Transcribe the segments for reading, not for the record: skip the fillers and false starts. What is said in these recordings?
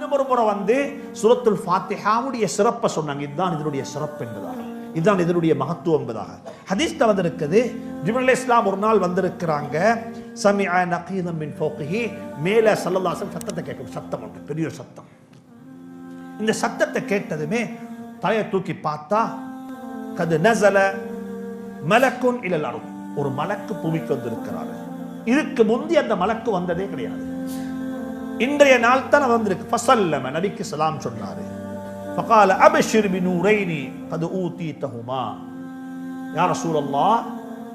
இன்னும் ஒரு முறை வந்து சூரத்துல் ஃபாத்திஹாவுடைய சிறப்பை சொன்னாங்க. இதுதான் இதனுடைய சிறப்பு என்பதாக, இதுதான் இதனுடைய மகத்துவம் என்பதாக ஹதீஸ்ல வந்திருக்குது. ஜிப்ரீல் அலைஹிஸ்ஸலாம் ஒரு நாள் வந்திருக்கிறாங்க. சமிஅ நகீதம் மின் ஃபௌகிஹி, மேல ஸல்லல்லாஹு அலைஹி வஸல்லம் சத்தத்தை கேட்கும். சத்தம் உண்டு, பெரிய சத்தம். இந்த சத்தத்தை கேட்டதுமே தலையை தூக்கி பார்த்தா கது நஸல மலக்குன் இலல் அர்த், ஒரு மலக்கு பூமிக்கு வந்திருக்கிறார். இதுக்கு முந்தி அந்த மலக்கு வந்ததே கிடையாது. இன்றைய நாள் தான் வந்திருக்கு. ஃபஸல்லம, நபிக்கு சலாம் சொன்னாரு. ஃபகால அப்ஷிர் பினூரைனி கது ஊதீதஹுமா, யா ரசூலல்லாஹ்,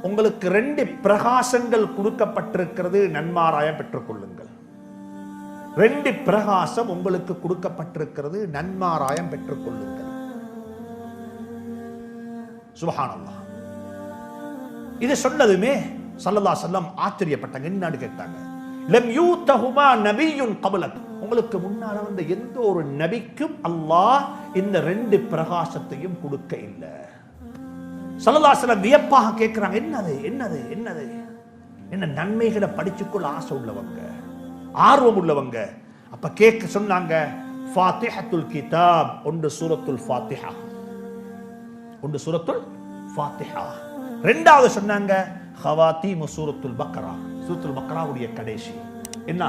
உங்களுக்கு 2 பிரகாசங்கள் கொடுக்கப்பட்டிருக்கிறது, நன்மாராயம் பெற்றுக்கொள்ளுங்கள். 2 பிரகாசம் உங்களுக்கு கொடுக்கப்பட்டிருக்கிறது, நன்மாராயம் பெற்றுக்கொள்ளுங்கள். சுப்ஹானல்லாஹ். இது சொன்னதுமே ஸல்லல்லாஹு அலைஹி வஸல்லம் ஆச்சரியப்பட்டாங்க. என்னன்னு கேட்டாங்க. லம் யூதஹுமா நபியுன் கப்லக், உங்களுக்கு முன்னால வந்த எந்த ஒரு நபிக்கும் அல்லாஹ் இந்த 2 பிரகாசத்தையும் கொடுக்க இல்லை. ஸல்லல்லாஹு அலைஹி வஸல்லம் வியப்பாக கேட்கிறாங்க, என்னது என்னது என்னது? என்ன நன்மைகளை படிச்சுக்கொள்ள ஆசை உள்ளவங்க, ஆர்வம் உள்ளவங்க. அப்ப கேட்க சொன்னாங்க, ஃபாத்திஹத்துல் கிதாப், ஒன்று சூரத்துல் ஃபாத்திஹா, ஒன்று சூரத்துல் ஃபாத்திஹா. ரெண்டாவது சொன்னாங்க ஹவாத்தீமு சூரத்துல் பக்ரா, சூரத்துல் பக்ராவுடைய கடைசி. என்ன?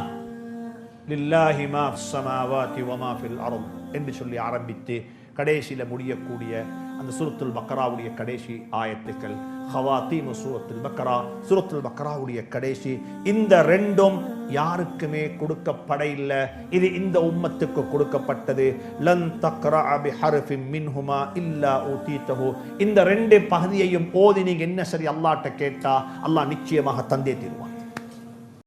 லில்லாஹி மா ஃபிஸ் ஸமாவாதி வ மா ஃபில் அர்த் என்று சொல்லி ஆரம்பித்து கடைசியில முடியக்கூடிய அந்த சூரத்துல் பக்ராவுடைய கடைசி ஆயத்துக்கள். ஹவாத்தீமு சூரத்துல் பக்ரா, சூரத்துல் பக்ராவுடைய கடைசி. இந்த 2ம் யாருக்குமே கொடுக்கப்பட இல்லை. இது இந்த உம்மத்துக்கு கொடுக்கப்பட்டது. லன் தக்ரஅ பிஹர்ஃபின் மின்ஹுமா இல்லா ஊதீதஹு, இந்த 2 பகுதியையும் ஓதி நீங்க என்ன சரி அல்லாஹ்ட்ட கேட்டா அல்லாஹ் நிச்சயமாக தந்தே தருவான்.